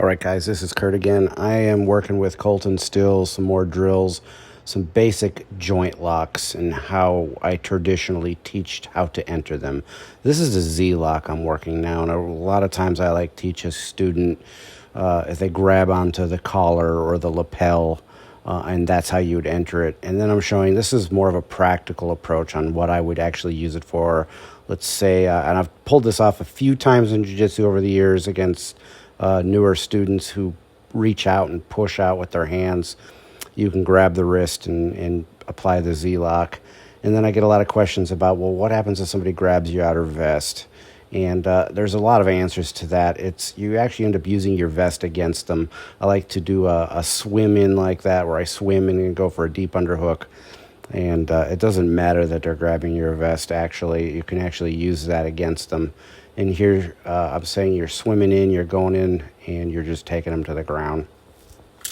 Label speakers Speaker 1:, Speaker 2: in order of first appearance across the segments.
Speaker 1: All right, guys, this is Kurt again. I am working with Colton still, some more drills, some basic joint locks, and how I traditionally teach how to enter them. This is a Z lock I'm working now, and a lot of times I like teach a student if they grab onto the collar or the lapel, and that's how you would enter it. And then I'm showing this is more of a practical approach on what I would actually use it for. Let's say, and I've pulled this off a few times in jiu-jitsu over the years against newer students who reach out and push out with their hands. You can grab the wrist and apply the Z-lock. And then I get a lot of questions about, well, what happens if somebody grabs you out of vest? And there's a lot of answers to that. It's you actually end up using your vest against them. I like to do a swim in like that, where I swim in and go for a deep underhook. And it doesn't matter that they're grabbing your vest, actually. You can actually use that against them. And here I'm saying you're swimming in, you're going in, and you're just taking them to the ground.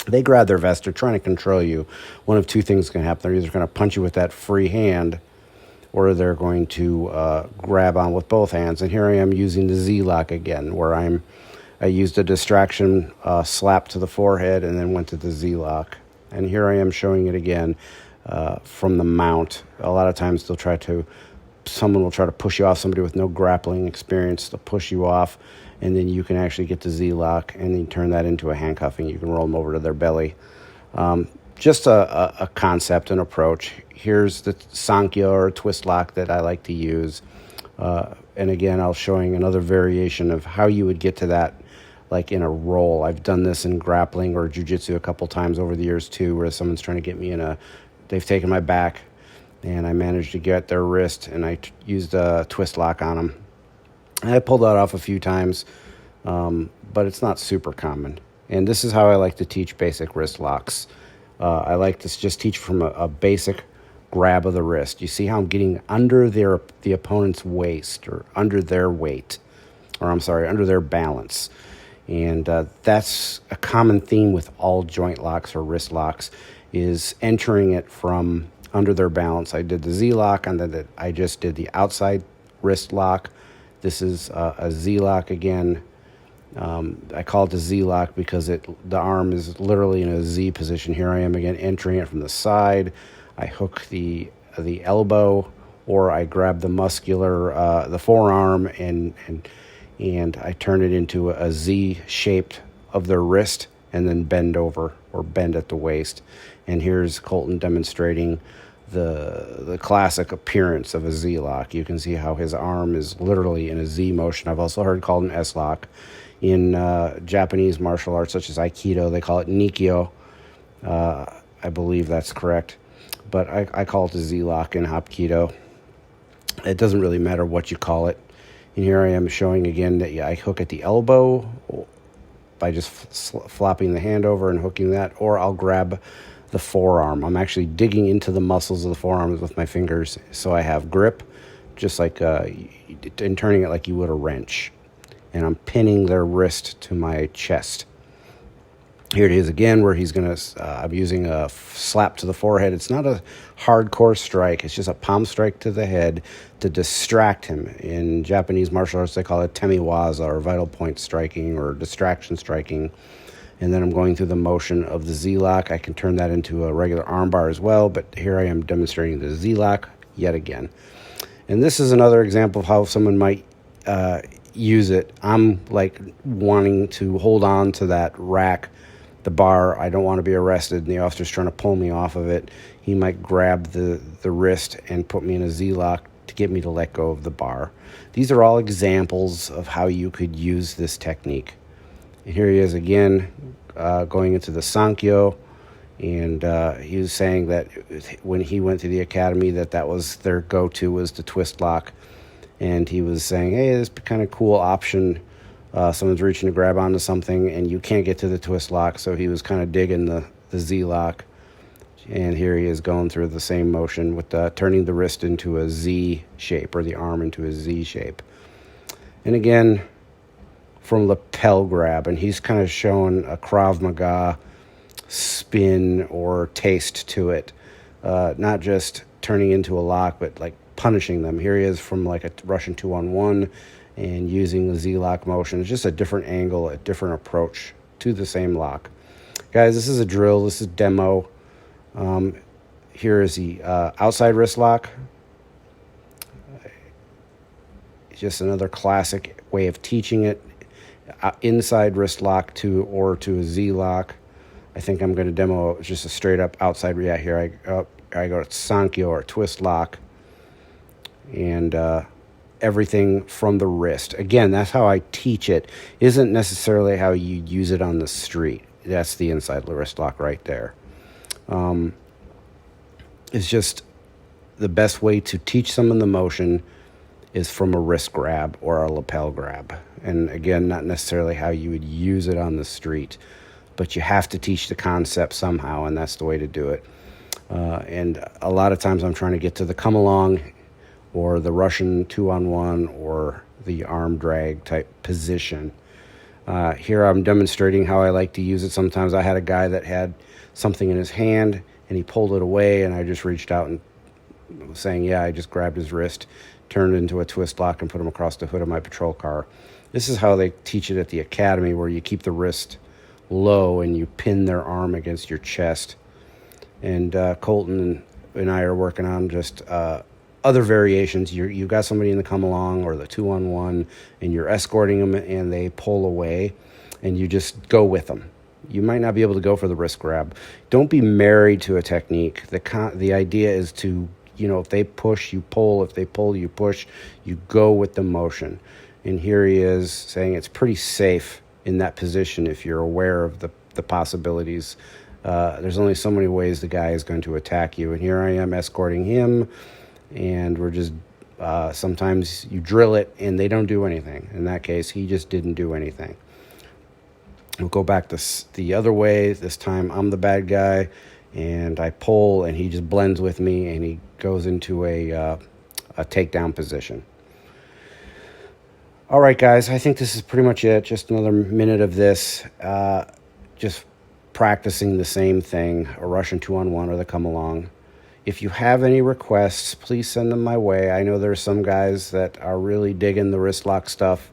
Speaker 1: They grab their vest, they're trying to control you. One of two things can happen. They're either going to punch you with that free hand, or they're going to grab on with both hands. And here I am using the Z-lock again, where I used a distraction slap to the forehead and then went to the Z-lock. And here I am showing it again from the mount. A lot of times someone will try to push you off, somebody with no grappling experience. They'll push you off, and then you can actually get the Z-lock and then turn that into a handcuffing. You can roll them over to their belly. Just a concept and approach. Here's the Sankyo or twist lock that I like to use. And again, I'll showing another variation of how you would get to that, like in a roll. I've done this in grappling or jiu-jitsu a couple times over the years too, where someone's trying to get me they've taken my back, and I managed to get their wrist, and I used a twist lock on them. And I pulled that off a few times, but it's not super common. And this is how I like to teach basic wrist locks. I like to just teach from a basic grab of the wrist. You see how I'm getting under the opponent's waist, or under their weight, under their balance. And that's a common theme with all joint locks or wrist locks, is entering it from under their balance. I did the Z-lock, and then I just did the outside wrist lock. This is a Z-lock again. I call it the Z-lock because the arm is literally in a Z position. Here I am again entering it from the side. I hook the elbow, or I grab the the forearm, and I turn it into a Z shaped of their wrist, and then bend over, or bend at the waist. And here's Colton demonstrating the classic appearance of a Z-lock. You can see how his arm is literally in a Z motion. I've also heard it called an S-lock. In Japanese martial arts such as Aikido, they call it Nikyo. I believe that's correct. But I call it a Z-lock in Hapkido. It doesn't really matter what you call it. And here I am showing again that I hook at the elbow by just flopping the hand over and hooking that, or I'll grab the forearm. I'm actually digging into the muscles of the forearms with my fingers, so I have grip, just like and turning it like you would a wrench. And I'm pinning their wrist to my chest. Here it is again, where I'm using a slap to the forehead. It's not a hardcore strike. It's just a palm strike to the head to distract him. In Japanese martial arts, they call it temiwaza, or vital point striking, or distraction striking. And then I'm going through the motion of the Z-lock. I can turn that into a regular armbar as well, but here I am demonstrating the Z-lock yet again. And this is another example of how someone might use it. I'm like wanting to hold on to that rack, the bar. I don't want to be arrested, and the officer's trying to pull me off of it. He might grab the wrist and put me in a Z-lock to get me to let go of the bar. These are all examples of how you could use this technique. And here he is again, going into the Sankyo, and he was saying that when he went to the academy, that was their go-to, was the twist lock. And he was saying, hey, this is kind of cool option. Someone's reaching to grab onto something, and you can't get to the twist lock, so he was kind of digging the Z-lock. And here he is going through the same motion with turning the wrist into a Z shape, or the arm into a Z shape. And again, from lapel grab, and he's kind of showing a Krav Maga spin or taste to it, not just turning into a lock, but like punishing them. Here he is from like a Russian 2-on-1 and using the Z-lock motion. It's just a different angle, a different approach to the same lock. Guys, this is a drill. This is demo. Here is the outside wrist lock. Just another classic way of teaching it. Inside wrist lock to a Z lock. I think I'm going to demo just a straight up outside. Yeah, here I go to Sankyo or twist lock, and everything from the wrist. Again, that's how I teach it. Isn't necessarily how you use it on the street. That's the inside wrist lock right there. It's just the best way to teach someone the motion is from a wrist grab or a lapel grab. And again, not necessarily how you would use it on the street, but you have to teach the concept somehow, and that's the way to do it. And a lot of times I'm trying to get to the come along or the Russian 2-on-1 or the arm drag type position. Here I'm demonstrating how I like to use it. Sometimes I had a guy that had something in his hand and he pulled it away, and I just reached out and was saying, yeah, I just grabbed his wrist, turned it into a twist lock, and put him across the hood of my patrol car. This is how they teach it at the academy, where you keep the wrist low and you pin their arm against your chest. And Colton and I are working on just other variations. You've got somebody in the come along or the 2-on-1, and you're escorting them, and they pull away, and you just go with them. You might not be able to go for the wrist grab. Don't be married to a technique. The idea is to, if they push, you pull. If they pull, you push. You go with the motion. And here he is saying it's pretty safe in that position if you're aware of the possibilities. There's only so many ways the guy is going to attack you. And here I am escorting him, and we're just, sometimes you drill it and they don't do anything. In that case, he just didn't do anything. We'll go back the other way. This time I'm the bad guy, and I pull, and he just blends with me, and he goes into a takedown position. All right, guys, I think this is pretty much it. Just another minute of this. Just practicing the same thing, a Russian 2-on-1 or the come along. If you have any requests, please send them my way. I know there's some guys that are really digging the wrist lock stuff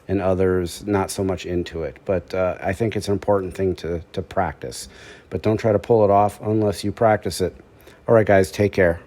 Speaker 1: and others not so much into it. But I think it's an important thing to practice. But don't try to pull it off unless you practice it. All right, guys, take care.